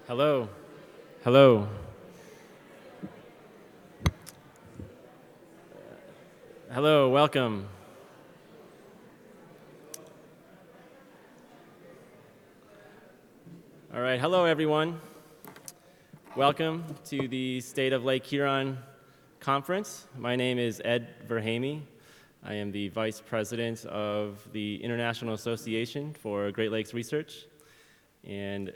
Hello. Hello. Hello, welcome. All right, hello everyone. Welcome to the State of Lake Huron Conference. My name is Ed Verhamy. I am the Vice President of the International Association for Great Lakes Research. And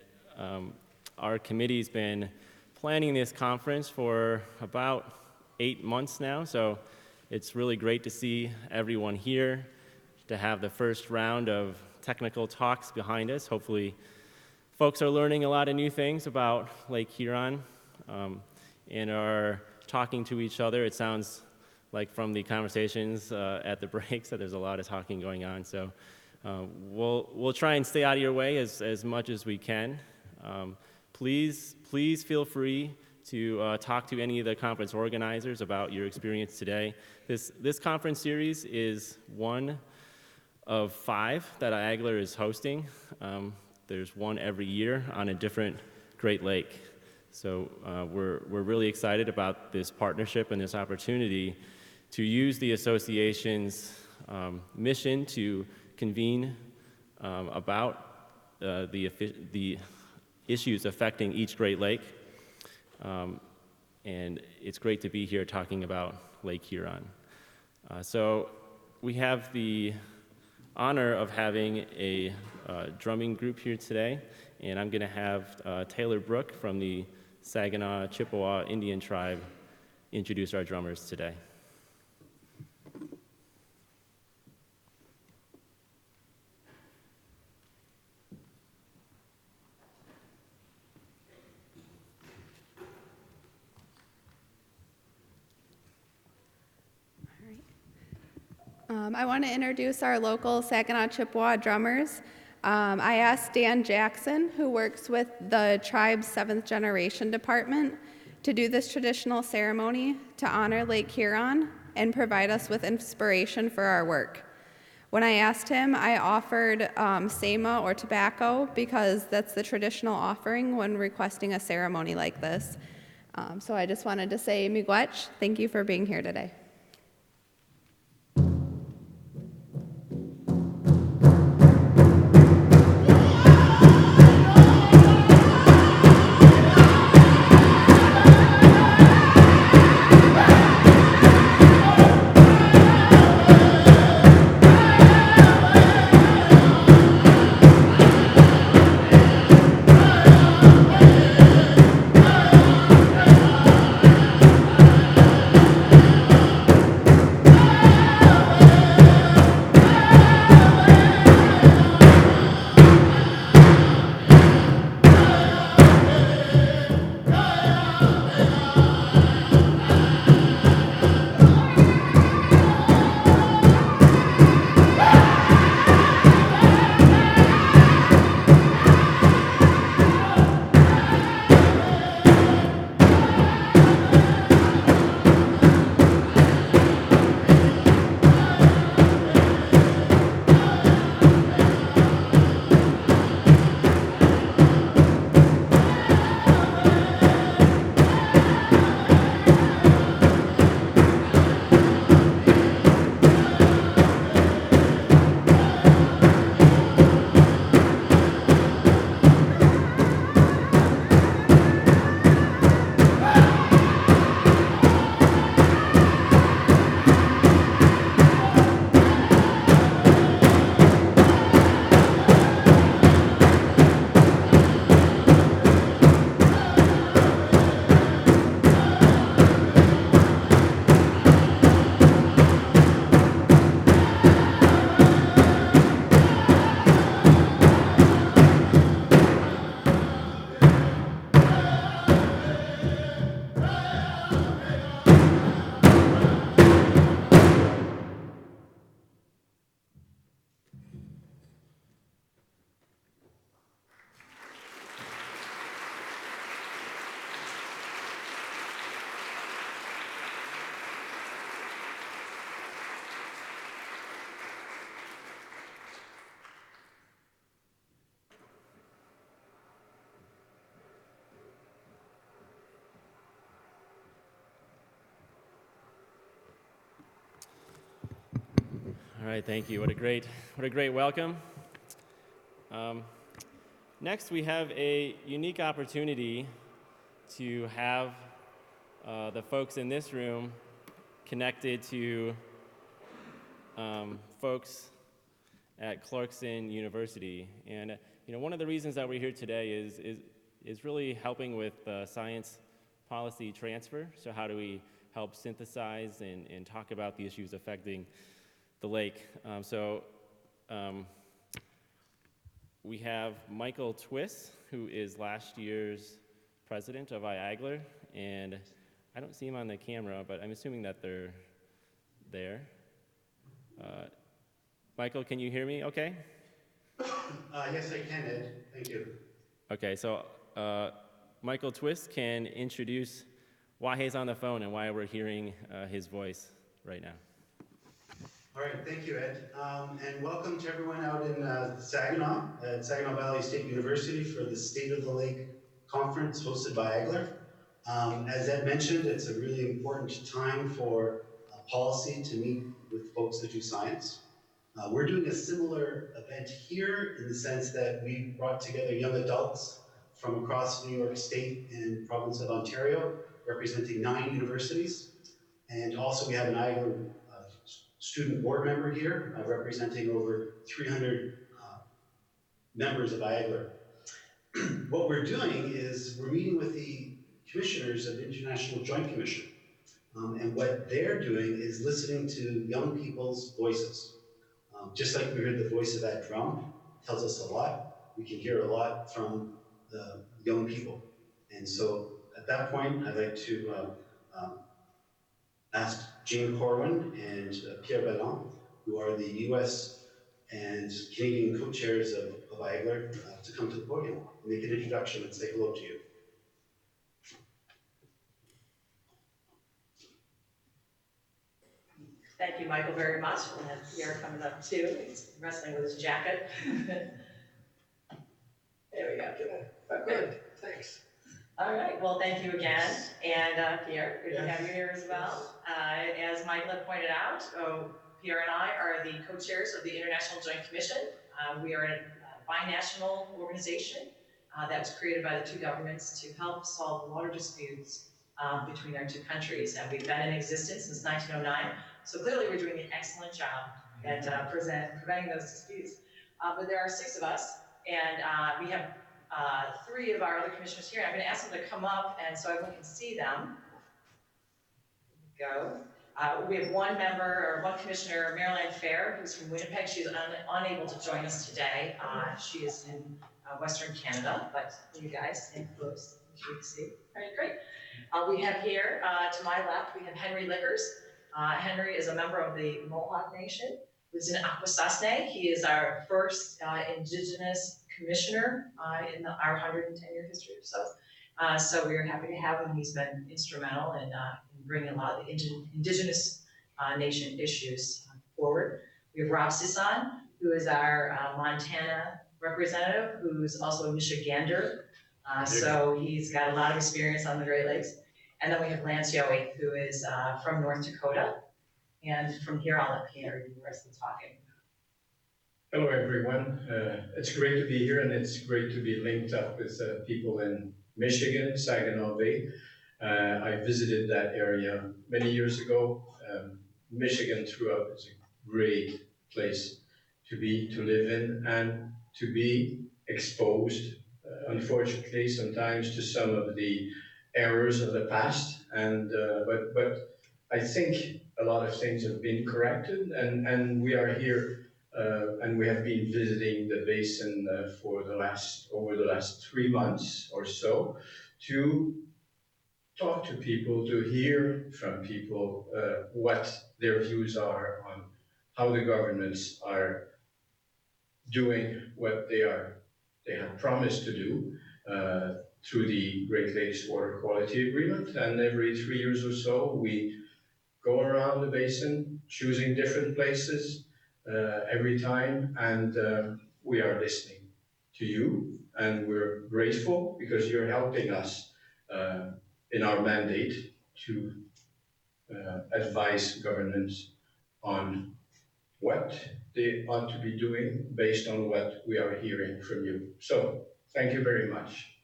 our committee's been planning this conference for about 8 months now, so it's really great to see everyone here, to have the first round of technical talks behind us. Hopefully, folks are learning a lot of new things about Lake Huron and are talking to each other. It sounds like from the conversations at the breaks that there's a lot of talking going on, so we'll try and stay out of your way as much as we can. Please feel free to talk to any of the conference organizers about your experience today. This conference series is one of 5 that IAGLR is hosting. There's one every year on a different Great Lake. So we're really excited about this partnership and this opportunity to use the association's mission to convene about the issues affecting each Great Lake, and it's great to be here talking about Lake Huron. So we have the honor of having a drumming group here today, and I'm going to have Taylor Brook from the Saginaw Chippewa Indian Tribe introduce our drummers today. I want to introduce our local Saginaw Chippewa drummers. I asked Dan Jackson, who works with the tribe's 7th generation department, to do this traditional ceremony to honor Lake Huron and provide us with inspiration for our work. When I asked him, I offered sema or tobacco because that's the traditional offering when requesting a ceremony like this. So I just wanted to say miigwech, thank you for being here today. All right, thank you. What a great welcome. Next, we have a unique opportunity to have the folks in this room connected to folks at Clarkson University. And one of the reasons that we're here today is really helping with science policy transfer. So how do we help synthesize and talk about the issues affecting the lake? We have Michael Twiss, who is last year's president of IAGLR, and I don't see him on the camera, but I'm assuming that they're there. Michael, can you hear me okay? Yes, I can, Ed. Thank you. Okay, so Michael Twiss can introduce why he's on the phone and why we're hearing his voice right now. All right, thank you, Ed. And welcome to everyone out in Saginaw, at Saginaw Valley State University for the State of the Lake Conference hosted by IAGLR. As Ed mentioned, it's a really important time for policy to meet with folks that do science. We're doing a similar event here in the sense that we brought together young adults from across New York State and province of Ontario, representing 9 universities. And also we have an IAGLR student board member here, representing over 300 members of IAGLR. What we're doing is we're meeting with the commissioners of the International Joint Commission. And what they're doing is listening to young people's voices. Just like we heard the voice of that drum, tells us a lot. We can hear a lot from the young people. And so at that point, I'd like to ask Jean Corwin and Pierre Ballon, who are the US and Canadian co-chairs of IAGLR, to come to the podium and make an introduction and say hello to you. Thank you, Michael, very much. We'll have Pierre coming up too. He's wrestling with his jacket. There we go. Good, thanks. All right, well, thank you again. And Pierre, good to have you here as well. As Michael had pointed out, Pierre and I are the co-chairs of the International Joint Commission. We are a binational organization that was created by the 2 governments to help solve water disputes between our 2 countries. And we've been in existence since 1909. So clearly we're doing an excellent job at preventing those disputes. But there are 6 of us, and we have 3 of our other commissioners here. I'm going to ask them to come up and so everyone can see them. Go. We have one commissioner, Marilyn Fair, who's from Winnipeg. She's unable to join us today. She is in Western Canada, but you guys stand close. You can see. All right, great. We have here, to my left, we have Henry Lickers. Henry is a member of the Mohawk Nation, who's in Akwesasne. He is our first Indigenous commissioner in our 110-year history or so. So we are happy to have him. He's been instrumental in bringing a lot of the Indigenous nation issues forward. We have Rob Sisson, who is our Montana representative, who's also a Michigander. So he's got a lot of experience on the Great Lakes. And then we have Lance Yowie, who is from North Dakota. And from here, I'll let Pierre do the rest of the talking. Hello, everyone. It's great to be here, and it's great to be linked up with people in Michigan, Saginaw Bay. I visited that area many years ago. Michigan throughout is a great place to live in, and to be exposed, unfortunately, sometimes to some of the errors of the past. And but I think a lot of things have been corrected, and we are here. And we have been visiting the basin over the last 3 months or so to talk to people, to hear from people what their views are on how the governments are doing what they have promised to do through the Great Lakes Water Quality Agreement. And every 3 years or so, we go around the basin, choosing different places every time, and we are listening to you, and we're grateful because you're helping us in our mandate to advise governments on what they ought to be doing based on what we are hearing from you. So thank you very much.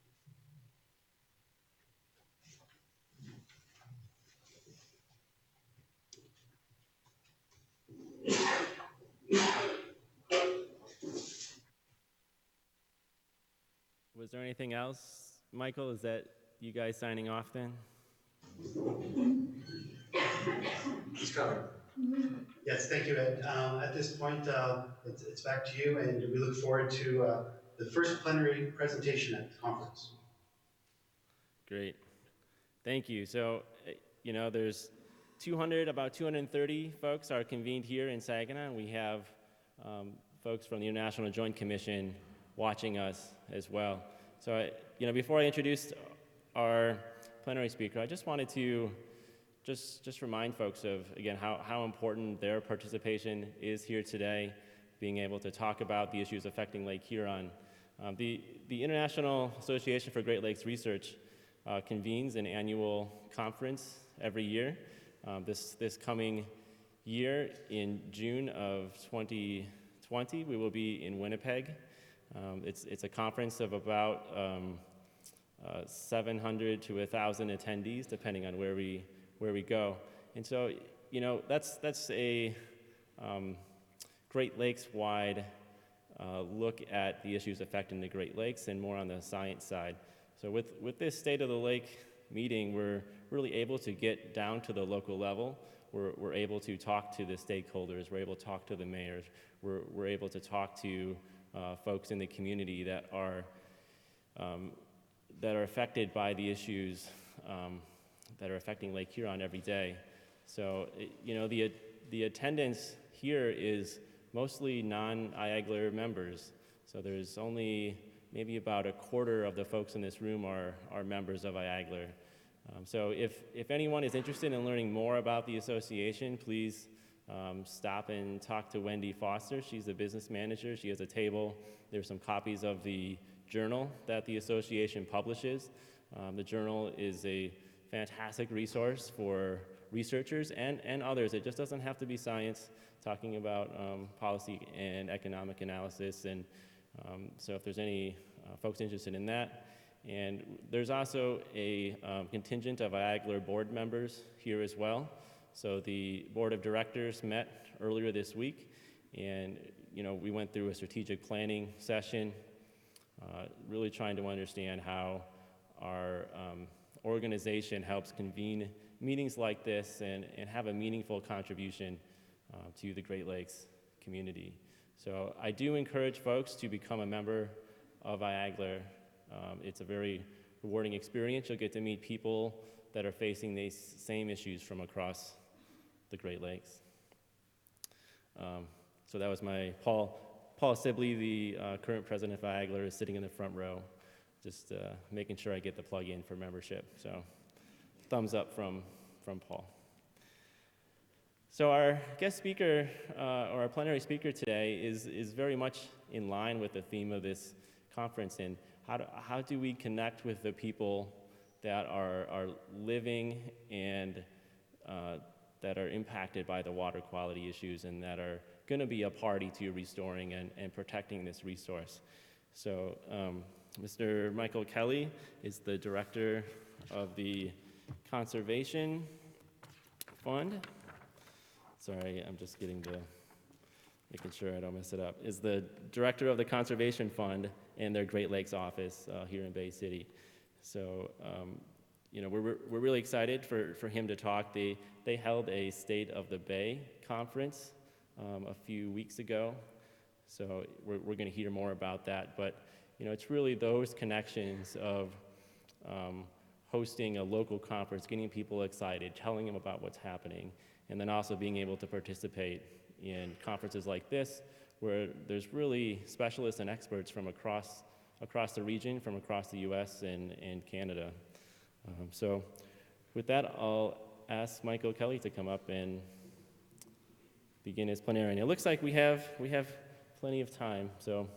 Was there anything else, Michael? Is that you guys signing off then? It's covered. Yes, thank you, Ed. At this point, it's back to you, and we look forward to the first plenary presentation at the conference. Great. Thank you. So, there's about 230 folks are convened here in Saginaw. We have folks from the International Joint Commission watching us as well. So, before I introduce our plenary speaker, I just wanted to just remind folks of, again, how important their participation is here today, being able to talk about the issues affecting Lake Huron. The International Association for Great Lakes Research convenes an annual conference every year. This coming year, in June of 2020, we will be in Winnipeg. It's a conference of about 700 to 1,000 attendees, depending on where we go. And so, that's a Great Lakes-wide look at the issues affecting the Great Lakes and more on the science side. So with this State of the Lake meeting, we're really able to get down to the local level. We're able to talk to the stakeholders. We're able to talk to the mayors. We're able to talk to folks in the community that are affected by the issues that are affecting Lake Huron every day. So, the attendance here is mostly non-IAGLR members. So there's only maybe about a quarter of the folks in this room are members of IAGLR. So if anyone is interested in learning more about the association, please stop and talk to Wendy Foster. She's the business manager. She has a table. There's some copies of the journal that the association publishes. The journal is a fantastic resource for researchers and others. It just doesn't have to be science, talking about policy and economic analysis. And so if there's any folks interested in that. And there's also a contingent of IAGLR board members here as well. So the board of directors met earlier this week, and we went through a strategic planning session, really trying to understand how our organization helps convene meetings like this and have a meaningful contribution to the Great Lakes community. So I do encourage folks to become a member of IAGLR. It's a very rewarding experience. You'll get to meet people that are facing these same issues from across the Great Lakes. So that was my Paul Sibley, the current president of IAGLR, is sitting in the front row, just making sure I get the plug in for membership. So thumbs up from Paul. So our guest speaker, or our plenary speaker today, is very much in line with the theme of this conference, and how do we connect with the people that are living and that are impacted by the water quality issues and that are going to be a party to restoring and protecting this resource. So Mr. Michael Kelly is the director of the Conservation Fund. Sorry, I'm just making sure I don't mess it up. Is the director of the Conservation Fund and their Great Lakes office here in Bay City. So, we're really excited for him to talk. They held a State of the Bay conference a few weeks ago. So we're going to hear more about that. But, it's really those connections of hosting a local conference, getting people excited, telling them about what's happening, and then also being able to participate in conferences like this, where there's really specialists and experts from across the region, from across the U.S. and Canada. So with that, I'll ask Michael Kelly to come up and begin his plenary. And it looks like we have plenty of time, so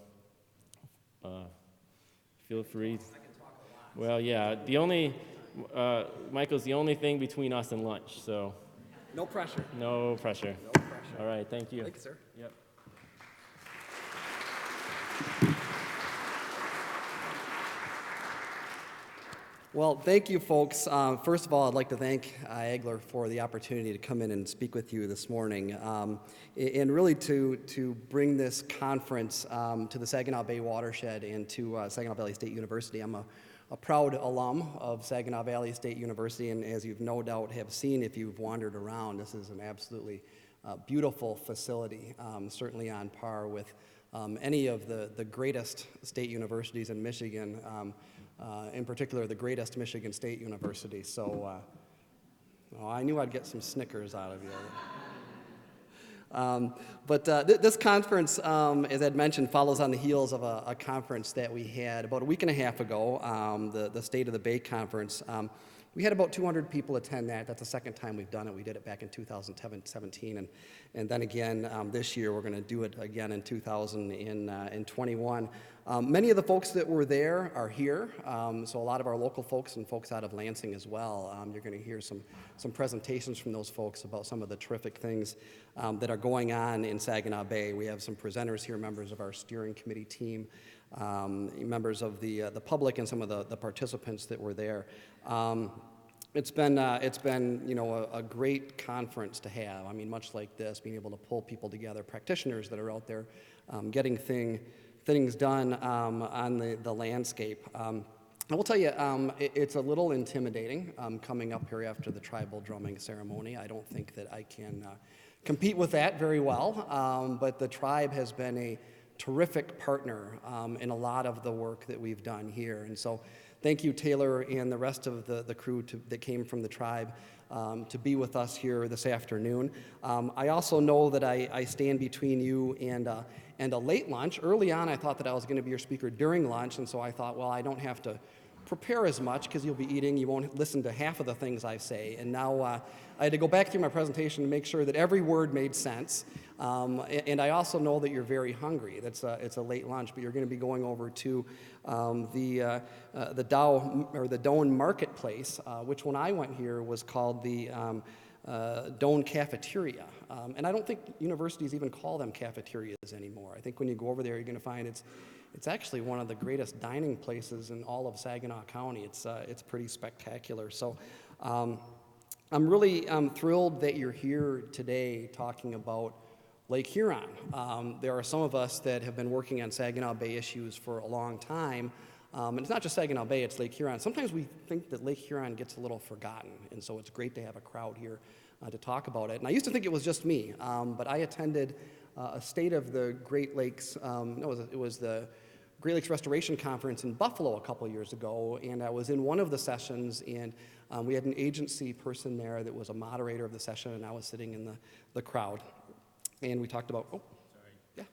feel free. Well, yeah, Michael's the only thing between us and lunch, so No pressure. No pressure. No pressure. All right, thank you. Thank you, sir. Yep. Well, thank you, folks. First of all, I'd like to thank Agler for the opportunity to come in and speak with you this morning, and really to bring this conference to the Saginaw Bay Watershed and to Saginaw Valley State University. I'm a proud alum of Saginaw Valley State University, and as you've no doubt have seen if you've wandered around, this is an absolutely beautiful facility, certainly on par with any of the greatest state universities in Michigan. In particular, the greatest Michigan State University. So I knew I'd get some Snickers out of you. This conference, as Ed mentioned, follows on the heels of a conference that we had about a week and a half ago, the State of the Bay Conference. We had about 200 people attend that. That's the second time we've done it. We did it back in 2017, and then again this year we're going to do it again in 2021. Many of the folks that were there are here, so a lot of our local folks and folks out of Lansing as well. You're going to hear some presentations from those folks about some of the terrific things that are going on in Saginaw Bay. We have some presenters here, members of our steering committee team, members of the public, and some of the participants that were there. It's been a great conference to have. I mean, much like this, being able to pull people together, practitioners that are out there, getting things done on the landscape. I will tell you, it's a little intimidating coming up here after the tribal drumming ceremony. I don't think that I can compete with that very well, but the tribe has been a terrific partner in a lot of the work that we've done here. And so thank you, Taylor, and the rest of the crew that came from the tribe to be with us here this afternoon. I also know that I stand between you and a late lunch. Early on, I thought that I was going to be your speaker during lunch, and so I thought, well, I don't have to prepare as much because you'll be eating. You won't listen to half of the things I say. And now I had to go back through my presentation to make sure that every word made sense. And I also know that you're very hungry. It's a late lunch, but you're going to be going over to the Doan Marketplace, which when I went here was called the Doan Cafeteria. And I don't think universities even call them cafeterias anymore. I think when you go over there, you're going to find it's actually one of the greatest dining places in all of Saginaw County. It's pretty spectacular. So I'm really thrilled that you're here today talking about Lake Huron. There are some of us that have been working on Saginaw Bay issues for a long time. And it's not just Saginaw Bay, it's Lake Huron. Sometimes we think that Lake Huron gets a little forgotten, and so it's great to have a crowd here to talk about it. And I used to think it was just me, but I attended a State of the Great Lakes, it was the Great Lakes Restoration Conference in Buffalo a couple years ago, and I was in one of the sessions, and we had an agency person there that was a moderator of the session, and I was sitting in the crowd. And we talked about, yeah.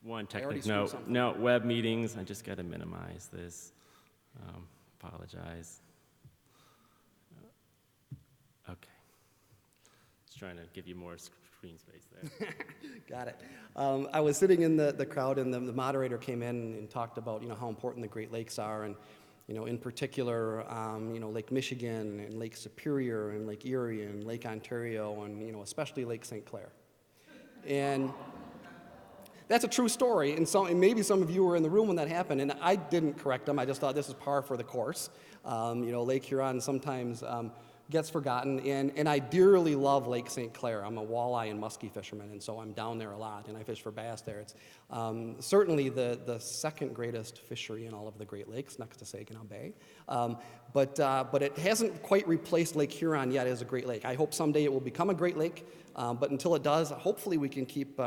One I already technical screwed note, something. web meetings, I just got to minimize this. Apologize. Okay. Just trying to give you more screen space there. Got it. I was sitting in the crowd, and the moderator came in and talked about, how important the Great Lakes are, and, in particular, Lake Michigan and Lake Superior and Lake Erie and Lake Ontario and, especially Lake St. Clair. And that's a true story, and maybe some of you were in the room when that happened, and I didn't correct them. I just thought this is par for the course. Lake Huron sometimes gets forgotten, and I dearly love Lake St. Clair. I'm a walleye and muskie fisherman, and so I'm down there a lot, and I fish for bass there. It's certainly the second greatest fishery in all of the Great Lakes, next to Saginaw Bay. But it hasn't quite replaced Lake Huron yet as a Great Lake. I hope someday it will become a Great Lake, but until it does, hopefully we can keep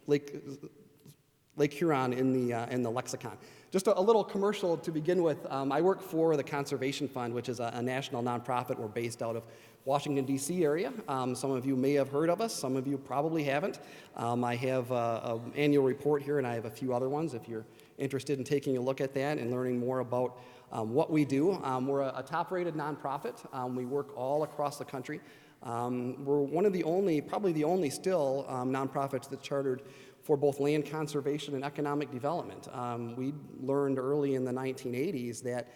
Lake Huron in the lexicon. Just a little commercial to begin with. I work for the Conservation Fund, which is a national nonprofit. We're based out of Washington, D.C. area. Some of you may have heard of us. Some of you probably haven't. I have an annual report here, and I have a few other ones if you're interested in taking a look at that and learning more about what we do. We're a top-rated nonprofit. We work all across the country. We're one of the only, probably the only still, nonprofits that's chartered for both land conservation and economic development. We learned early in the 1980s that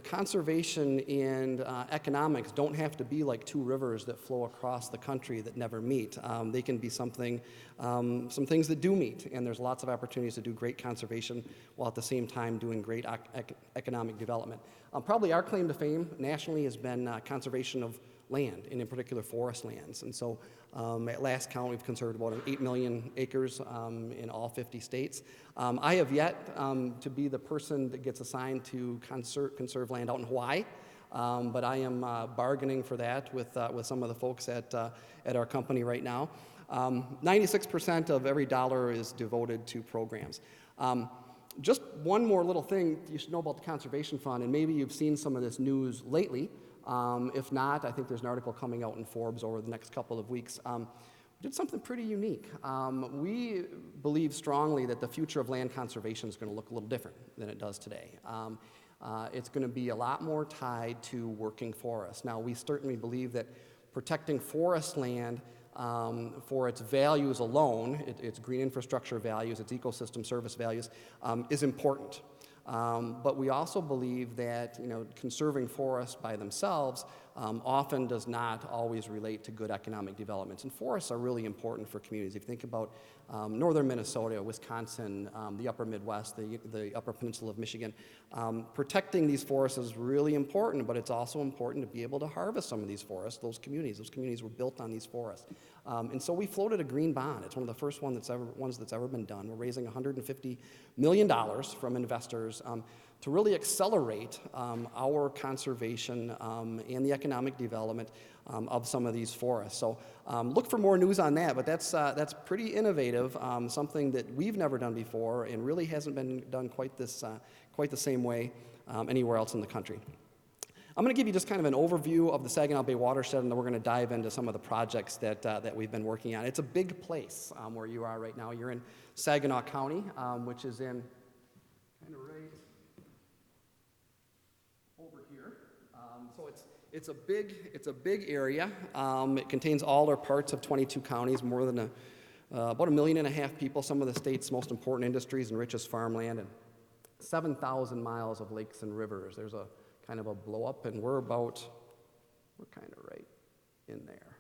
conservation and economics don't have to be like two rivers that flow across the country that never meet. They can be some things that do meet, and there's lots of opportunities to do great conservation while at the same time doing great economic development. Probably our claim to fame nationally has been conservation of land, and in particular forest lands. And so at last count, we've conserved about 8 million acres in all 50 states. I have yet to be the person that gets assigned to conserve land out in Hawaii, but I am bargaining for that with some of the folks at our company right now. 96% of every dollar is devoted to programs. Just one more little thing you should know about the Conservation Fund, and maybe you've seen some of this news lately. If not, I think there's an article coming out in Forbes over the next couple of weeks. We did something pretty unique. We believe strongly that the future of land conservation is going to look a little different than it does today. It's going to be a lot more tied to working forests. Now, we certainly believe that protecting forest land for its values alone, its green infrastructure values, its ecosystem service values, is important. But we also believe that conserving forests by themselves often does not always relate to good economic developments. And forests are really important for communities. If you think about northern Minnesota, Wisconsin, the upper Midwest, the upper peninsula of Michigan, protecting these forests is really important, but it's also important to be able to harvest some of these forests. Those communities were built on these forests. And so we floated a green bond. It's one of the first ones that's ever been done. We're raising $150 million from investors to really accelerate our conservation and the economic development of some of these forests. So look for more news on that, but that's pretty innovative, something that we've never done before and really hasn't been done quite the same way anywhere else in the country. I'm going to give you just kind of an overview of the Saginaw Bay Watershed, and then we're going to dive into some of the projects that we've been working on. It's a big place where you are right now. You're in Saginaw County, which is in kind of right over here. So it's a big area. It contains all or parts of 22 counties, more than about 1.5 million people, some of the state's most important industries and richest farmland, and 7,000 miles of lakes and rivers. There's a kind of a blow up, and we're kind of right in there.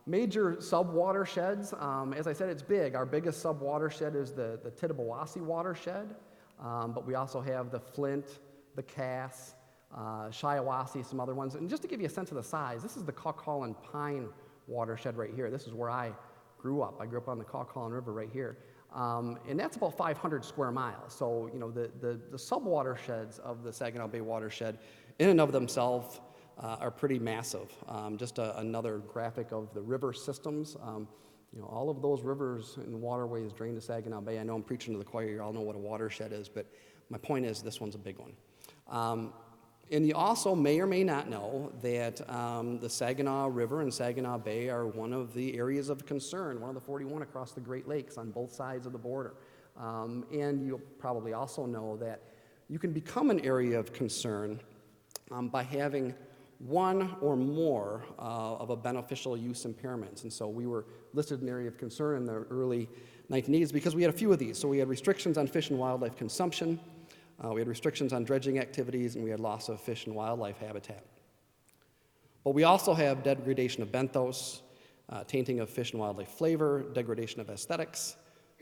Major sub-watersheds, as I said, it's big. Our biggest sub-watershed is the Tittabawassee watershed, but we also have the Flint, the Cass, Shiawassee, some other ones. And just to give you a sense of the size, this is the Caucaulin Pine watershed right here. This is where I grew up. I grew up on the Caucaulin River right here. And that's about 500 square miles. So, the sub-watersheds of the Saginaw Bay watershed in and of themselves are pretty massive. Just another graphic of the river systems. All of those rivers and waterways drain to Saginaw Bay. I know I'm preaching to the choir. You all know what a watershed is, but my point is this one's a big one. And you also may or may not know that the Saginaw River and Saginaw Bay are one of the areas of concern, one of the 41 across the Great Lakes on both sides of the border. And you'll probably also know that you can become an area of concern by having one or more of a beneficial use impairments. And so we were listed an area of concern in the early 1980s because we had a few of these. So we had restrictions on fish and wildlife consumption, we had restrictions on dredging activities, and we had loss of fish and wildlife habitat. But we also have degradation of benthos, tainting of fish and wildlife flavor, degradation of aesthetics,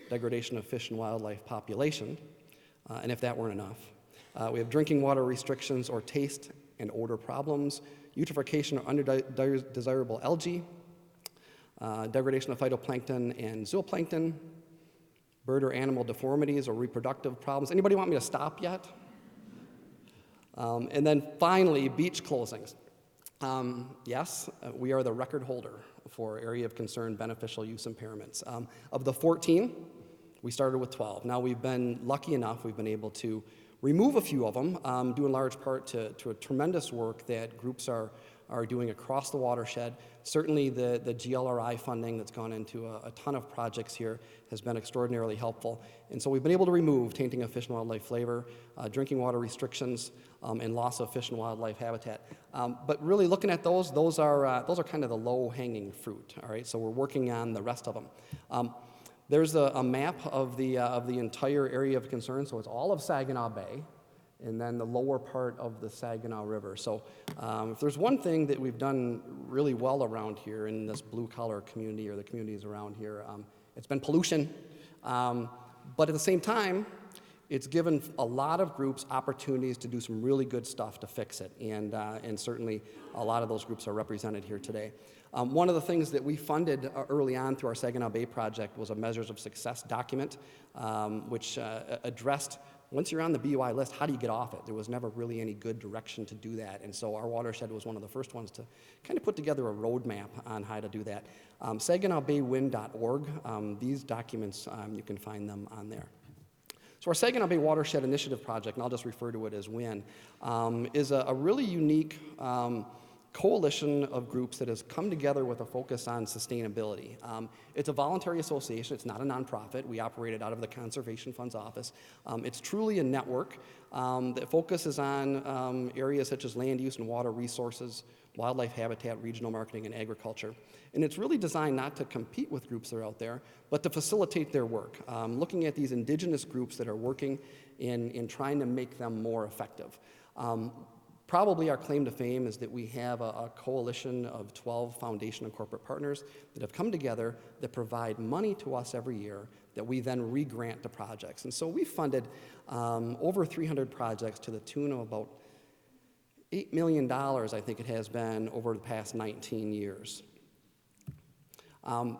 degradation of fish and wildlife population, and if that weren't enough, we have drinking water restrictions or taste and odor problems, eutrophication of undesirable algae, degradation of phytoplankton and zooplankton, bird or animal deformities or reproductive problems. Anybody want me to stop yet? And then finally, beach closings. Yes, we are the record holder for area of concern beneficial use impairments. Of the 14, we started with 12. Now we've been lucky enough, we've been able to remove a few of them, due in large part to a tremendous work that groups are doing across the watershed. Certainly the GLRI funding that's gone into a ton of projects here has been extraordinarily helpful. And so we've been able to remove tainting of fish and wildlife flavor, drinking water restrictions, and loss of fish and wildlife habitat. But really looking at those are kind of the low-hanging fruit, all right? So we're working on the rest of them. There's a map of the entire area of concern, so it's all of Saginaw Bay, and then the lower part of the Saginaw River. So if there's one thing that we've done really well around here in this blue-collar community or the communities around here, it's been pollution. But at the same time, it's given a lot of groups opportunities to do some really good stuff to fix it, and certainly a lot of those groups are represented here today. One of the things that we funded early on through our Saginaw Bay project was a Measures of Success document, which addressed, once you're on the BUI list, how do you get off it? There was never really any good direction to do that, and so our watershed was one of the first ones to kind of put together a roadmap on how to do that. SaginawBayWin.org, these documents, you can find them on there. So our Saginaw Bay Watershed Initiative project, and I'll just refer to it as WIN, is a really unique coalition of groups that has come together with a focus on sustainability. It's a voluntary association. It's not a nonprofit. We operate it out of the Conservation Fund's office. It's truly a network that focuses on areas such as land use and water resources, wildlife habitat, regional marketing, and agriculture. And it's really designed not to compete with groups that are out there, but to facilitate their work, looking at these indigenous groups that are working in trying to make them more effective. Probably our claim to fame is that we have a coalition of 12 foundation and corporate partners that have come together that provide money to us every year that we then re-grant to projects. And so we funded over 300 projects to the tune of about $8 million, I think it has been, over the past 19 years. I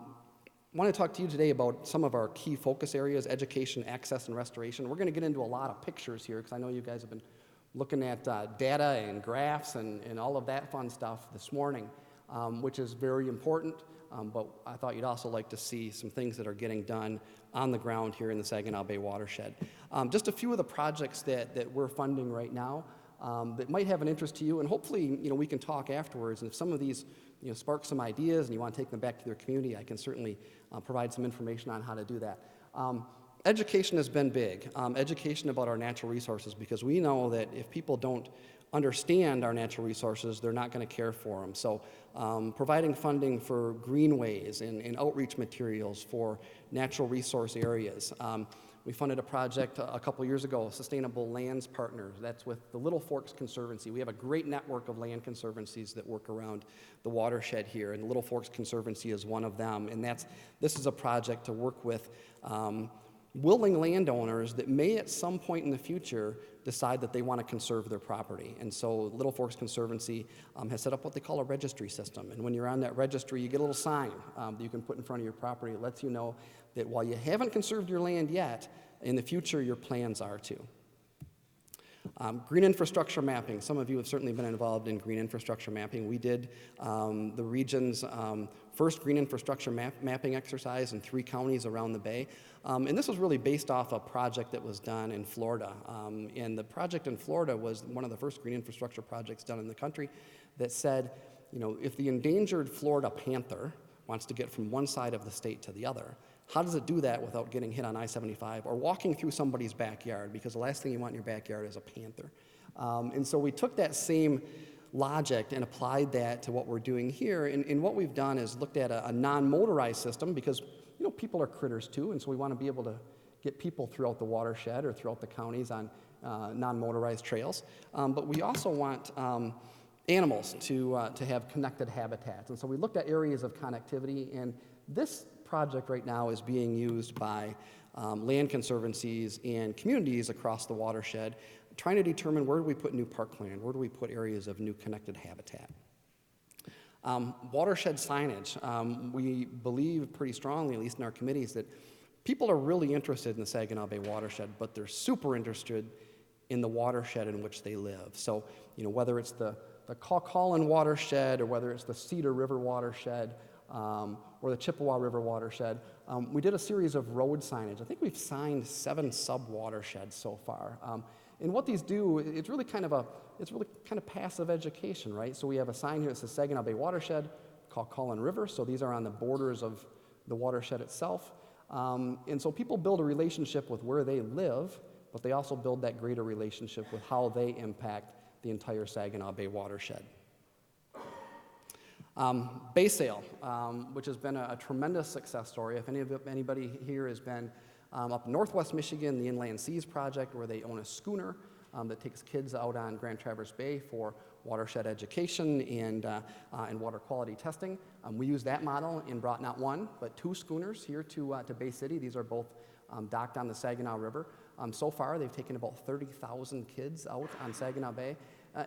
want to talk to you today about some of our key focus areas: education, access, and restoration. We're going to get into a lot of pictures here because I know you guys have been looking at data and graphs and all of that fun stuff this morning, which is very important, but I thought you'd also like to see some things that are getting done on the ground here in the Saginaw Bay Watershed. Just a few of the projects that we're funding right now that might have an interest to you, and hopefully we can talk afterwards, and if some of these spark some ideas and you want to take them back to your community, I can certainly provide some information on how to do that. Education has been big, education about our natural resources, because we know that if people don't understand our natural resources, they're not going to care for them. So providing funding for greenways and outreach materials for natural resource areas. We funded a project a couple years ago, Sustainable Lands Partners. That's with the Little Forks Conservancy. We have a great network of land conservancies that work around the watershed here, and the Little Forks Conservancy is one of them. And this is a project to work with willing landowners that may at some point in the future decide that they want to conserve their property. And so Little Forks Conservancy has set up what they call a registry system. And when you're on that registry, you get a little sign that you can put in front of your property. It lets you know that while you haven't conserved your land yet, in the future your plans are to. Green infrastructure mapping. Some of you have certainly been involved in green infrastructure mapping. We did the region's first green infrastructure mapping exercise in 3 counties around the Bay. And this was really based off a project that was done in Florida. And the project in Florida was one of the first green infrastructure projects done in the country that said, if the endangered Florida panther wants to get from one side of the state to the other, how does it do that without getting hit on I-75 or walking through somebody's backyard? Because the last thing you want in your backyard is a panther. And so we took that same logic and applied that to what we're doing here. And what we've done is looked at a non-motorized system, because people are critters too, and so we want to be able to get people throughout the watershed or throughout the counties on non-motorized trails. But we also want animals to have connected habitats. And so we looked at areas of connectivity, and this project right now is being used by land conservancies and communities across the watershed, trying to determine where do we put new parkland, where do we put areas of new connected habitat. Watershed signage. We believe pretty strongly, at least in our committees, that people are really interested in the Saginaw Bay watershed, but they're super interested in the watershed in which they live. So, whether it's the Calcallan watershed or whether it's the Cedar River watershed, or the Chippewa River watershed. We did a series of road signage. I think we've signed 7 sub-watersheds so far. And what these do, it's really kind of passive education, right? So we have a sign here that says Saginaw Bay Watershed, Calcallan River. So these are on the borders of the watershed itself. And so people build a relationship with where they live, but they also build that greater relationship with how they impact the entire Saginaw Bay watershed. Bay Sail, which has been a tremendous success story. If anybody here has been up in Northwest Michigan, the Inland Seas Project, where they own a schooner, that takes kids out on Grand Traverse Bay for watershed education and water quality testing. We use that model and brought not one, but 2 schooners here to Bay City. These are both docked on the Saginaw River. So far, they've taken about 30,000 kids out on Saginaw Bay.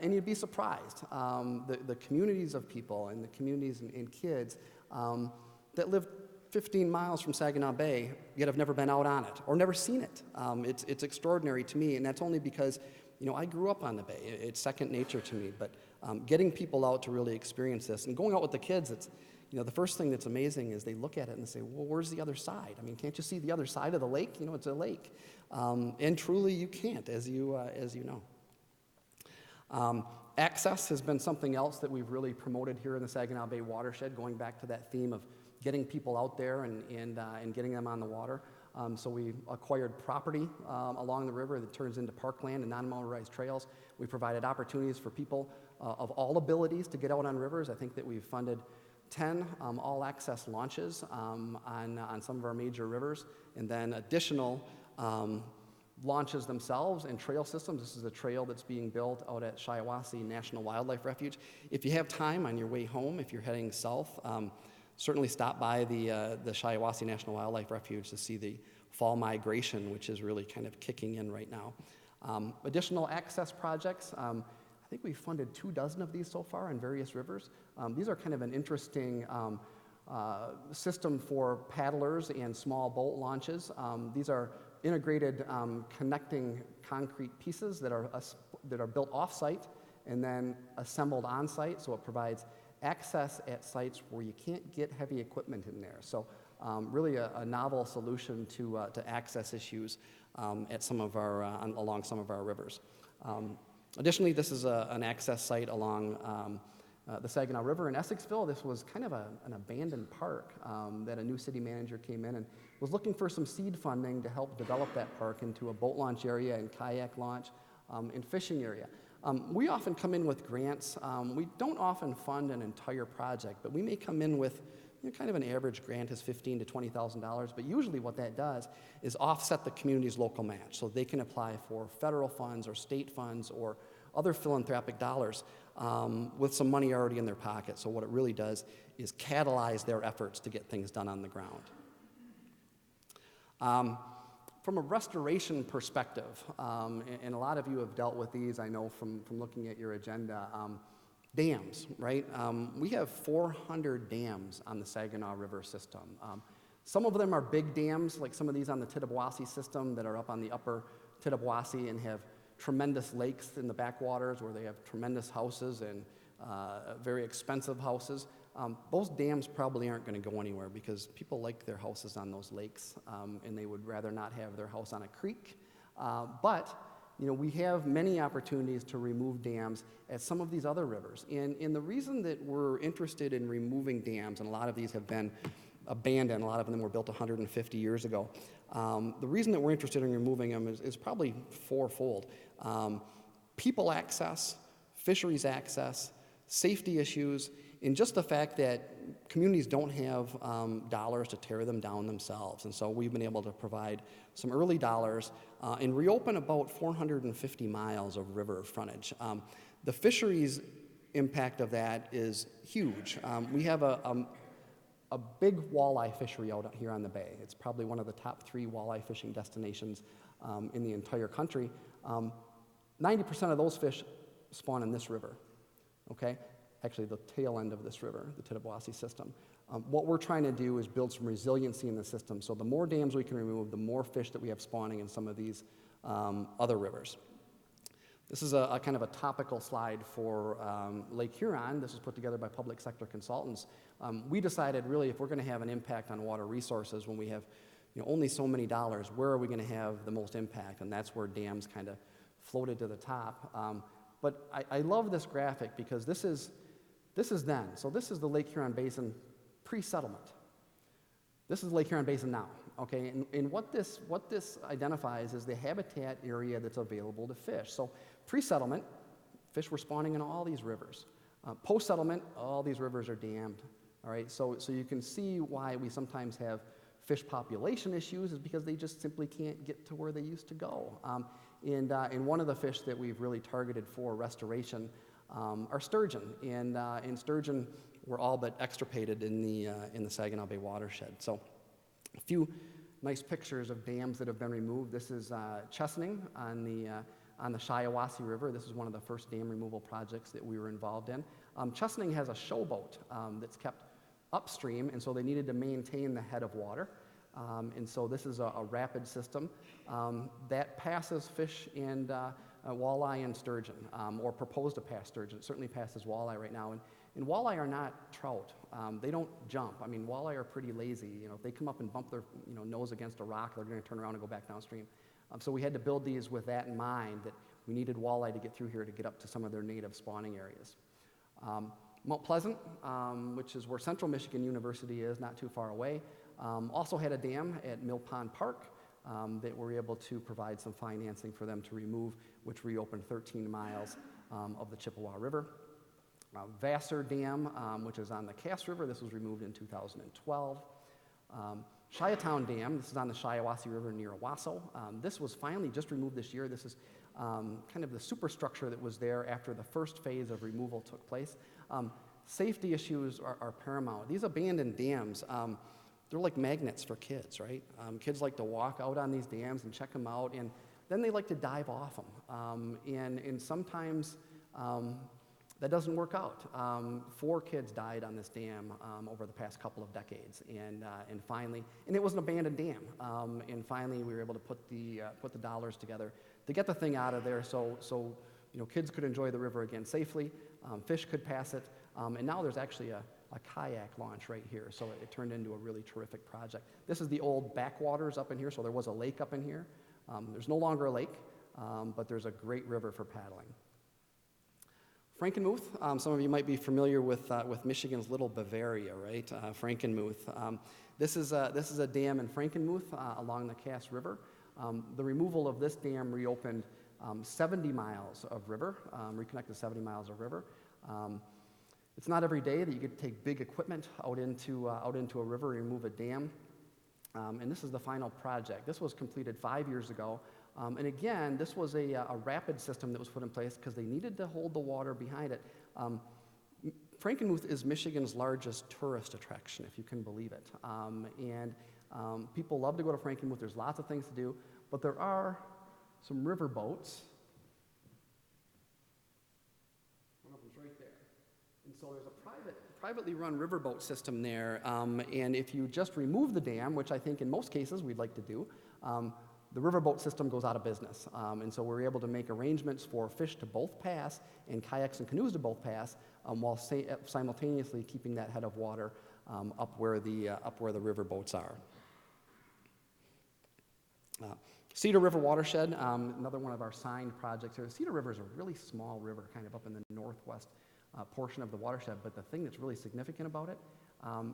And you'd be surprised, the communities of people and the communities and kids that live 15 miles from Saginaw Bay, yet have never been out on it or never seen it. It's extraordinary to me, and that's only because, I grew up on the bay. It's second nature to me, but getting people out to really experience this and going out with the kids, it's, the first thing that's amazing is they look at it and they say, well, where's the other side? I mean, can't you see the other side of the lake? It's a lake. And truly you can't, as you know. Access has been something else that we've really promoted here in the Saginaw Bay Watershed, going back to that theme of getting people out there and getting them on the water. So we acquired property along the river that turns into parkland and non-motorized trails. We provided opportunities for people of all abilities to get out on rivers. I think that we've funded 10 all-access launches on some of our major rivers, and then additional launches themselves and trail systems. This is a trail that's being built out at Shiawassee National Wildlife Refuge. If you have time on your way home, if you're heading south, certainly stop by the Shiawassee National Wildlife Refuge to see the fall migration, which is really kind of kicking in right now. Additional access projects. I think we've funded 24 of these so far on various rivers. These are kind of an interesting system for paddlers and small boat launches. These are integrated connecting concrete pieces that are built off-site and then assembled on-site, so it provides access at sites where you can't get heavy equipment in there. So really a novel solution to access issues at some of our, along some of our rivers. Additionally, this is an access site along the Saginaw River in Essexville. This was kind of an abandoned park that a new city manager came in and was looking for some seed funding to help develop that park into a boat launch area and kayak launch and fishing area. We often come in with grants. We don't often fund an entire project, but we may come in with kind of an average grant is $15,000 to $20,000, but usually what that does is offset the community's local match, so they can apply for federal funds or state funds or other philanthropic dollars with some money already in their pocket. So what it really does is catalyze their efforts to get things done on the ground. From a restoration perspective, and a lot of you have dealt with these, I know from looking at your agenda, dams, right? We have 400 dams on the Saginaw River system. Some of them are big dams, like some of these on the Tittabawassee system that are up on the upper Tittabawassee and have tremendous lakes in the backwaters where they have tremendous houses and very expensive houses. Those dams probably aren't going to go anywhere because people like their houses on those lakes and they would rather not have their house on a creek. But we have many opportunities to remove dams at some of these other rivers. And the reason that we're interested in removing dams, and a lot of these have been abandoned, a lot of them were built 150 years ago. The reason that we're interested in removing them is probably fourfold. People access, fisheries access, safety issues, and just the fact that communities don't have dollars to tear them down themselves. And so we've been able to provide some early dollars and reopen about 450 miles of river frontage. The fisheries impact of that is huge. We have a big walleye fishery out here on the bay. It's probably one of the top 3 walleye fishing destinations in the entire country. 90% of those fish spawn in this river, okay? Actually, the tail end of this river, the Tittabawassee system. What we're trying to do is build some resiliency in the system. So the more dams we can remove, the more fish that we have spawning in some of these other rivers. This is a kind of a topical slide for Lake Huron. This was put together by public sector consultants. We decided really if we're going to have an impact on water resources when we have only so many dollars, where are we going to have the most impact? And that's where dams kind of floated to the top. But I love this graphic because this is then. So this is the Lake Huron Basin pre-settlement. This is Lake Huron Basin now, okay? And what this identifies is the habitat area that's available to fish. So pre-settlement, fish were spawning in all these rivers. Post-settlement, all these rivers are dammed, all right? So you can see why we sometimes have fish population issues is because they just simply can't get to where they used to go. And one of the fish that we've really targeted for restoration are sturgeon. And sturgeon were all but extirpated in the Saginaw Bay watershed. So a few nice pictures of dams that have been removed. This is Chesaning on the Shiawassee River. This is one of the first dam removal projects that we were involved in. Chesaning has a showboat that's kept upstream, and so they needed to maintain the head of water. And so this is a rapid system that passes fish and walleye and sturgeon, or proposed to pass sturgeon. It certainly passes walleye right now. And walleye are not trout. They don't jump. I mean, walleye are pretty lazy. You know, if they come up and bump their nose against a rock, they're going to turn around and go back downstream. So we had to build these with that in mind, that we needed walleye to get through here to get up to some of their native spawning areas. Mount Pleasant, which is where Central Michigan University is, not too far away, also had a dam at Mill Pond Park that we're able to provide some financing for them to remove, which reopened 13 miles of the Chippewa River. Vassar Dam, which is on the Cass River, this was removed in 2012. Shiatown Dam, this is on the Shiawassee River near Owasso. This was finally just removed this year. This is kind of the superstructure that was there after the first phase of removal took place. Safety issues are paramount. These abandoned dams, they're like magnets for kids, right? Kids like to walk out on these dams and check them out, and then they like to dive off them. And sometimes that doesn't work out. 4 kids died on this dam over the past couple of decades, and finally, and it was an abandoned dam. And finally, we were able to put the dollars together to get the thing out of there, so kids could enjoy the river again safely. Fish could pass it, and now there's actually a kayak launch right here, so it turned into a really terrific project. This is the old backwaters up in here, so there was a lake up in here. There's no longer a lake, but there's a great river for paddling. Frankenmuth, some of you might be familiar with Michigan's Little Bavaria, right? Frankenmuth. This is a dam in Frankenmuth along the Cass River. The removal of this dam reopened 70 miles of river, reconnected 70 miles of river. It's not every day that you get to take big equipment out into a river and remove a dam. And this is the final project. This was completed 5 years ago. And again, this was a rapid system that was put in place because they needed to hold the water behind it. Frankenmuth is Michigan's largest tourist attraction, if you can believe it. And people love to go to Frankenmuth. There's lots of things to do, but there are some river boats. One of them's right there. And so there's a privately run riverboat system there. And if you just remove the dam, which I think in most cases we'd like to do, the riverboat system goes out of business. And so we're able to make arrangements for fish to both pass and kayaks and canoes to both pass while simultaneously keeping that head of water up where the riverboats are. Cedar River Watershed, another one of our signed projects here. Cedar River is a really small river, kind of up in the northwest portion of the watershed, but the thing that's really significant about it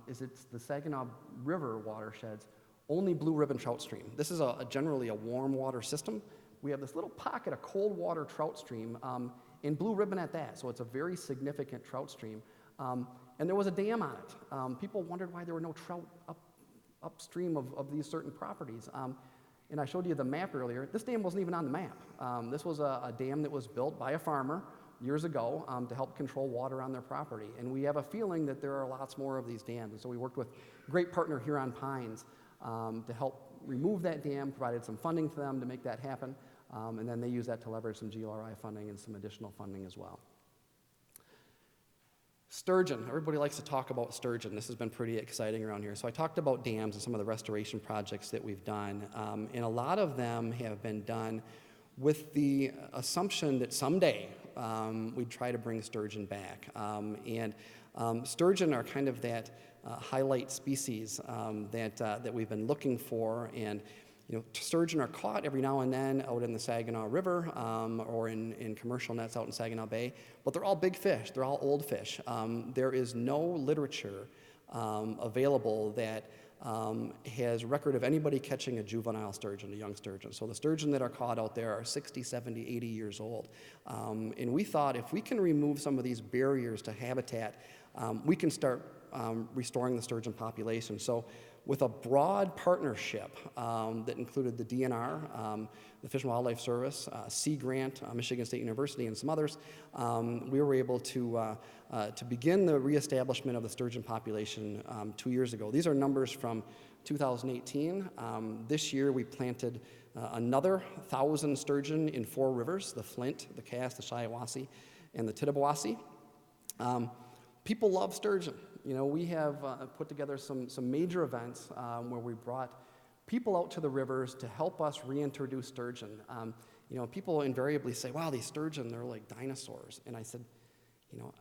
is it's the Saginaw River watershed's only blue ribbon trout stream. This is generally a warm water system. We have this little pocket of cold water trout stream and blue ribbon at that, so it's a very significant trout stream. And there was a dam on it. People wondered why there were no trout upstream of these certain properties. And I showed you the map earlier. This dam wasn't even on the map. This was a dam that was built by a farmer years ago to help control water on their property. And we have a feeling that there are lots more of these dams. And so we worked with great partner Huron Pines to help remove that dam, provided some funding to them to make that happen. And then they use that to leverage some GLRI funding and some additional funding as well. Sturgeon. Everybody likes to talk about sturgeon. This has been pretty exciting around here. So I talked about dams and some of the restoration projects that we've done. And a lot of them have been done with the assumption that someday we'd try to bring sturgeon back. Sturgeon are kind of that highlight species that we've been looking for. And sturgeon are caught every now and then out in the Saginaw River or in commercial nets out in Saginaw Bay, but they're all big fish. They're all old fish. There is no literature available that has record of anybody catching a juvenile sturgeon, a young sturgeon. So the sturgeon that are caught out there are 60, 70, 80 years old. And we thought if we can remove some of these barriers to habitat, we can start restoring the sturgeon population. So with a broad partnership that included the DNR, the Fish and Wildlife Service, Sea Grant, Michigan State University, and some others, we were able to begin the reestablishment of the sturgeon population 2 years ago. These are numbers from 2018. This year we planted another 1,000 sturgeon in 4 rivers, the Flint, the Cass, the Shiawassee, and the Tittabawassee. People love sturgeon. You know, we have put together some major events where we brought people out to the rivers to help us reintroduce sturgeon. You know, people invariably say, wow, these sturgeon, they're like dinosaurs. And I said, you know,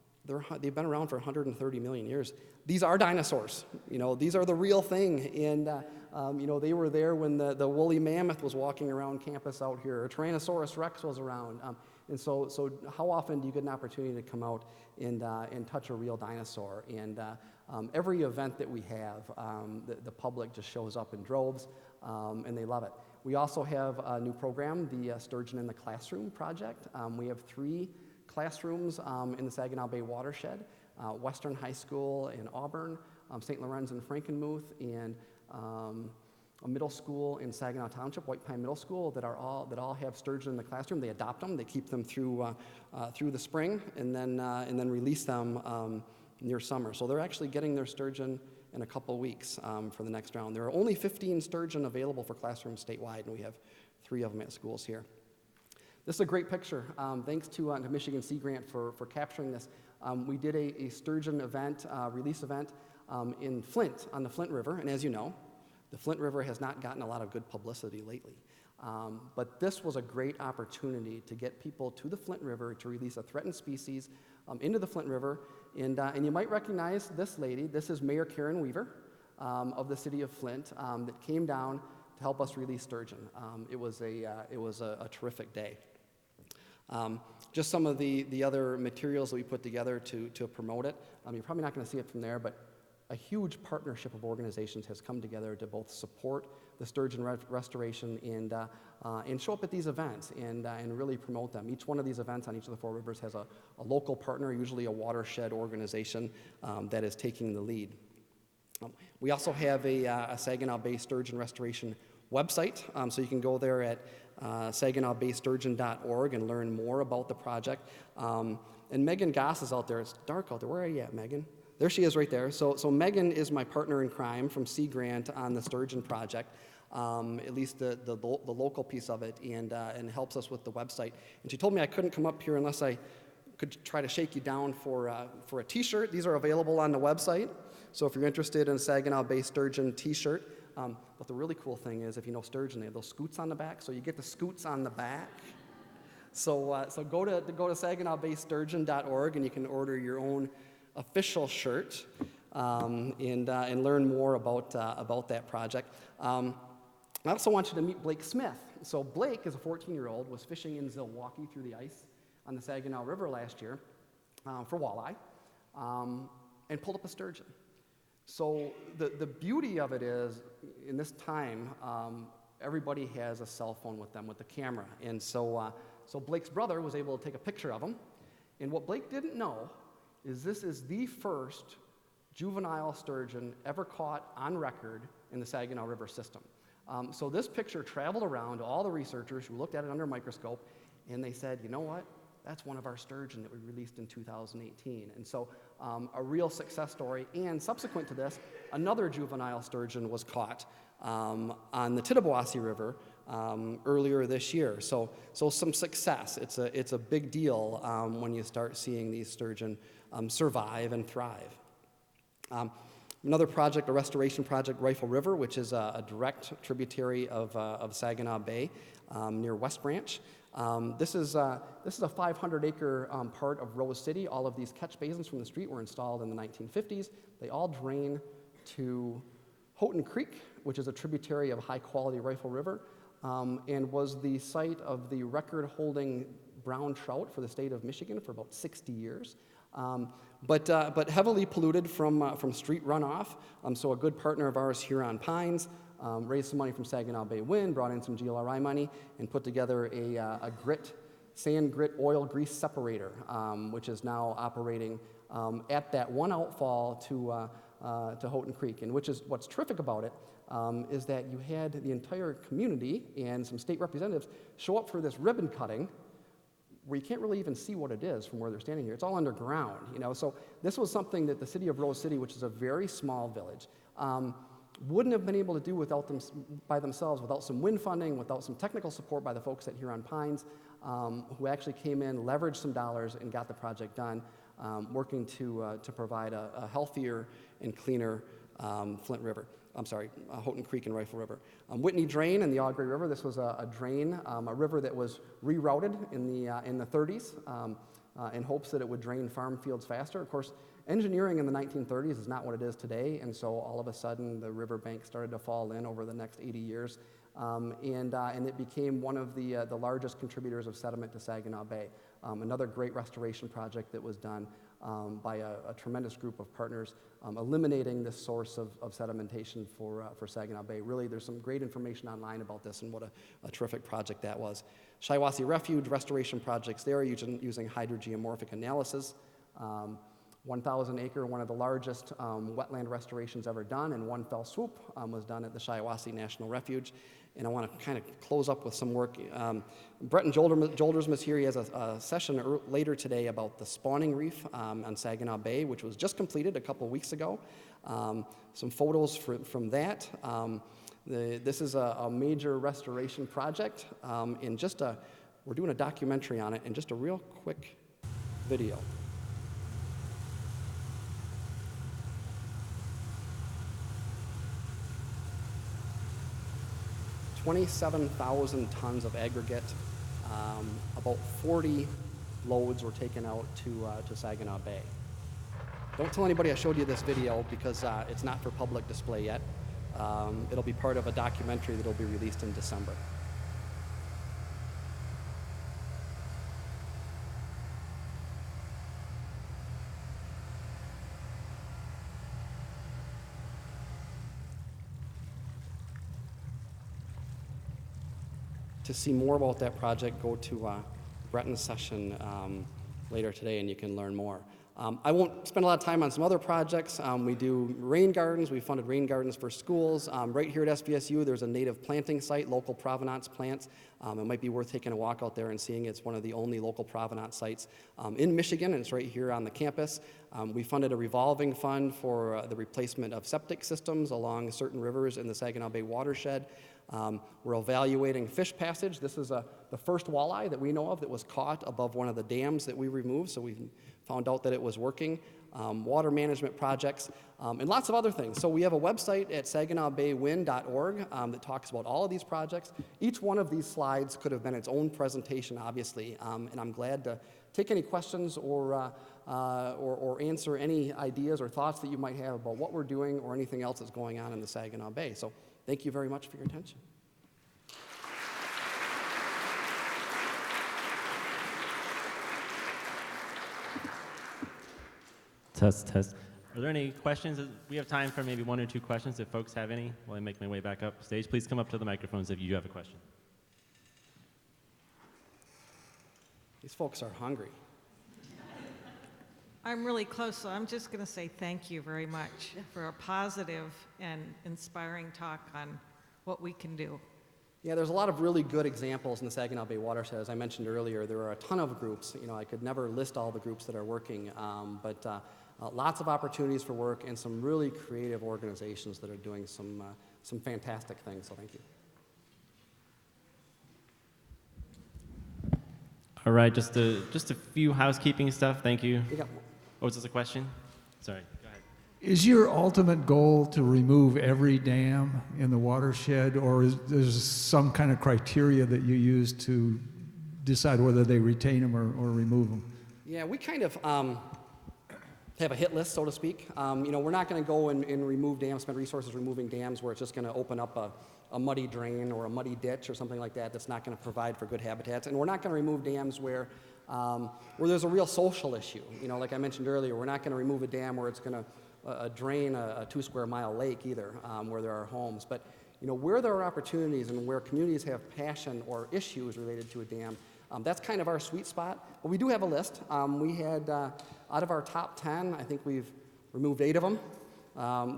they've been around for 130 million years. These are dinosaurs. You know, these are the real thing. And, you know, they were there when the woolly mammoth was walking around campus out here, or Tyrannosaurus rex was around. And so how often do you get an opportunity to come out and touch a real dinosaur? And every event that we have, the public just shows up in droves, and they love it. We also have a new program, the Sturgeon in the Classroom project. We have 3 classrooms in the Saginaw Bay Watershed, Western High School in Auburn, St. Lorenz in Frankenmuth, and a middle school in Saginaw Township, White Pine Middle School, that all have sturgeon in the classroom. They adopt them, they keep them through the spring, and then release them near summer. So they're actually getting their sturgeon in a couple weeks for the next round. There are only 15 sturgeon available for classrooms statewide, and we have 3 of them at schools here. This is a great picture. Thanks to Michigan Sea Grant for capturing this. We did a sturgeon event, release event in Flint, on the Flint River, and as you know, the Flint River has not gotten a lot of good publicity lately. But this was a great opportunity to get people to the Flint River to release a threatened species into the Flint River. And you might recognize this lady. This is Mayor Karen Weaver of the city of Flint that came down to help us release sturgeon. It was a terrific day. Just some of the other materials that we put together to promote it. You're probably not going to see it from there, but a huge partnership of organizations has come together to both support the sturgeon restoration and show up at these events and really promote them. Each one of these events on each of the 4 rivers has a local partner, usually a watershed organization that is taking the lead. We also have a Saginaw Bay Sturgeon Restoration website, so you can go there at saginawbaysturgeon.org and learn more about the project. And Megan Goss is out there. It's dark out there. Where are you at, Megan? There she is right there. So Megan is my partner in crime from Sea Grant on the Sturgeon project, at least the local piece of it, and helps us with the website. And she told me I couldn't come up here unless I could try to shake you down for a t-shirt. These are available on the website. So if you're interested in a Saginaw Bay Sturgeon t-shirt, but the really cool thing is, if you know sturgeon, they have those scoots on the back, so you get the scoots on the back. So go to saginawbaysturgeon.org and you can order your own official shirt and learn more about that project. I also want you to meet Blake Smith. So Blake is a 14-year-old, was fishing in Zilwaukee through the ice on the Saginaw River last year for walleye and pulled up a sturgeon. So the beauty of it is, in this time, everybody has a cell phone with them with the camera. And so Blake's brother was able to take a picture of him. And what Blake didn't know is this is the first juvenile sturgeon ever caught on record in the Saginaw River system. So this picture traveled around to all the researchers who looked at it under a microscope, and they said, you know what? That's one of our sturgeon that we released in 2018. And so a real success story. And subsequent to this, another juvenile sturgeon was caught on the Tittabawassee River earlier this year. So some success. It's a big deal when you start seeing these sturgeon survive and thrive. Another project, a restoration project, Rifle River, which is a direct tributary of Saginaw Bay near West Branch. This is a 500-acre part of Rose City. All of these catch basins from the street were installed in the 1950s. They all drain to Houghton Creek, which is a tributary of high-quality Rifle River, and was the site of the record-holding brown trout for the state of Michigan for about 60 years. But heavily polluted from street runoff. So a good partner of ours, Huron Pines, raised some money from Saginaw Bay Wind, brought in some GLRI money, and put together a sand grit oil grease separator, which is now operating at that one outfall to Houghton Creek. And which is what's terrific about it is that you had the entire community and some state representatives show up for this ribbon cutting where you can't really even see what it is from where they're standing here. It's all underground, you know. So this was something that the city of Rose City, which is a very small village, wouldn't have been able to do without them, by themselves, without some wind funding, without some technical support by the folks at Huron Pines, who actually came in, leveraged some dollars, and got the project done, working to provide a healthier and cleaner Houghton Creek and Rifle River. Whitney Drain and the Augrey River, this was a drain, a river that was rerouted in the 30s in hopes that it would drain farm fields faster. Of course, engineering in the 1930s is not what it is today, and so all of a sudden the riverbank started to fall in over the next 80 years, and it became one of the largest contributors of sediment to Saginaw Bay. Another great restoration project that was done by a tremendous group of partners, eliminating this source of sedimentation for Saginaw Bay. Really, there's some great information online about this and what a terrific project that was. Shiawassee Refuge restoration projects there using hydrogeomorphic analysis. 1,000 acre, one of the largest wetland restorations ever done in one fell swoop, was done at the Shiawassee National Refuge. And I want to kind of close up with some work. Bretton Joldersma here. He has a session later today about the spawning reef on Saginaw Bay, which was just completed a couple weeks ago. Some photos from that. This is a major restoration project. We're doing a documentary on it, and just a real quick video. 27,000 tons of aggregate. About 40 loads were taken out to Saginaw Bay. Don't tell anybody I showed you this video because it's not for public display yet. It'll be part of a documentary that'll be released in December. To see more about that project, go to Bretton's session later today and you can learn more. I won't spend a lot of time on some other projects. We do rain gardens. We funded rain gardens for schools. Right here at SVSU, there's a native planting site, local provenance plants. It might be worth taking a walk out there and seeing. It's one of the only local provenance sites in Michigan, and it's right here on the campus. We funded a revolving fund for the replacement of septic systems along certain rivers in the Saginaw Bay watershed. We're evaluating fish passage. This is the first walleye that we know of that was caught above one of the dams that we removed, so we found out that it was working. Water management projects, and lots of other things. So we have a website at SaginawBayWin.org that talks about all of these projects. Each one of these slides could have been its own presentation, obviously, and I'm glad to take any questions or answer any ideas or thoughts that you might have about what we're doing or anything else that's going on in the Saginaw Bay. So thank you very much for your attention. Test, test. Are there any questions? We have time for maybe one or two questions if folks have any while I make my way back up stage. Please come up to the microphones if you do have a question. These folks are hungry. I'm really close, so I'm just going to say thank you very much for a positive and inspiring talk on what we can do. Yeah, there's a lot of really good examples in the Saginaw Bay watershed. As I mentioned earlier, there are a ton of groups. You know, I could never list all the groups that are working, but lots of opportunities for work and some really creative organizations that are doing some fantastic things, so thank you. All right, just a few housekeeping stuff. Thank you. Yeah. Oh, is this a question? Sorry, go ahead. Is your ultimate goal to remove every dam in the watershed, or is there some kind of criteria that you use to decide whether they retain them or remove them? Yeah, we kind of have a hit list, so to speak. You know, we're not going to go and remove dams, spend resources removing dams where it's just going to open up a muddy drain or a muddy ditch or something like that that's not going to provide for good habitats. And we're not going to remove dams where there's a real social issue. You know, like I mentioned earlier, we're not going to remove a dam where it's going to drain a 2 square mile lake either, where there are homes. But, you know, where there are opportunities and where communities have passion or issues related to a dam, That's kind of our sweet spot. But we do have a list. We had, out of our top 10, I think we've removed 8 of them.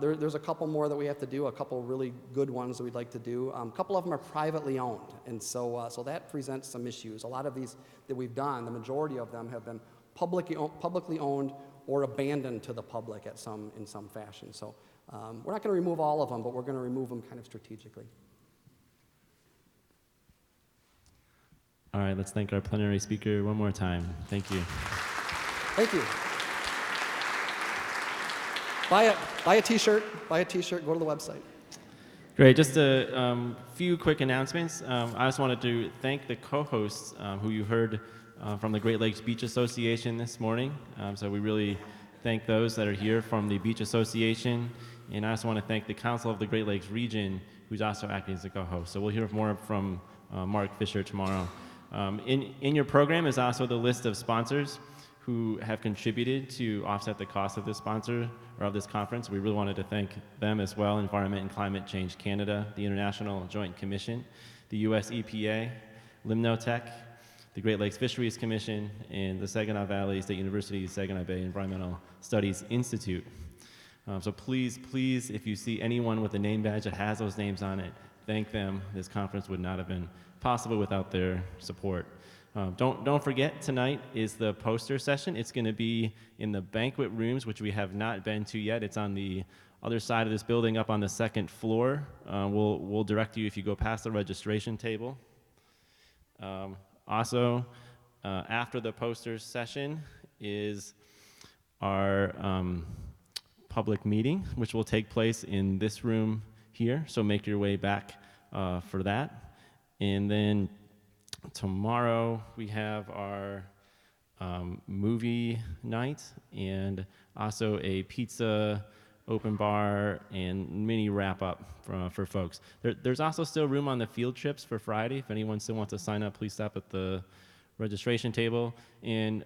There's a couple more that we have to do, a couple really good ones that we'd like to do. A couple of them are privately owned, and so that presents some issues. A lot of these that we've done, the majority of them have been publicly owned or abandoned to the public in some fashion. So we're not going to remove all of them, but we're going to remove them kind of strategically. All right, let's thank our plenary speaker one more time. Thank you. Thank you. Buy a t-shirt, go to the website. Great, just a few quick announcements. I just wanted to thank the co-hosts who you heard from the Great Lakes Beach Association this morning. So we really thank those that are here from the Beach Association. And I also want to thank the Council of the Great Lakes Region, who's also acting as a co-host. So we'll hear more from Mark Fisher tomorrow. In your program is also the list of sponsors who have contributed to offset the cost of this sponsor or of this conference. We really wanted to thank them as well: Environment and Climate Change Canada, the International Joint Commission, the US EPA, Limnotech, the Great Lakes Fisheries Commission, and the Saginaw Valley State University Saginaw Bay Environmental Studies Institute. So please, if you see anyone with a name badge that has those names on it, thank them. This conference would not have been possible without their support. Don't forget, tonight is the poster session. It's going to be in the banquet rooms, which we have not been to yet. It's on the other side of this building, up on the 2nd floor. We'll direct you if you go past the registration table. Also, after the poster session is our public meeting, which will take place in this room here. So make your way back for that. And then tomorrow we have our movie night and also a pizza open bar and mini wrap up for folks. There's also still room on the field trips for Friday. If anyone still wants to sign up, please stop at the registration table. And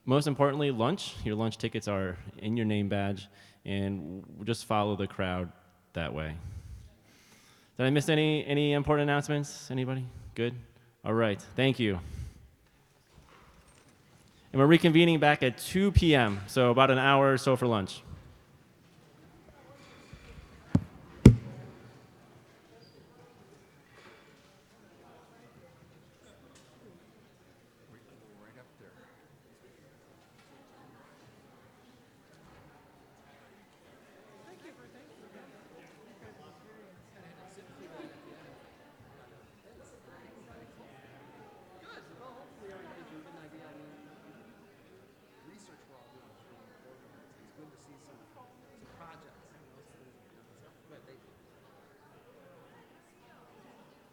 most importantly, lunch. Your lunch tickets are in your name badge, and just follow the crowd that way. Did I miss any important announcements? Anybody? Good? All right, thank you. And we're reconvening back at 2 p.m., so about an hour or so for lunch.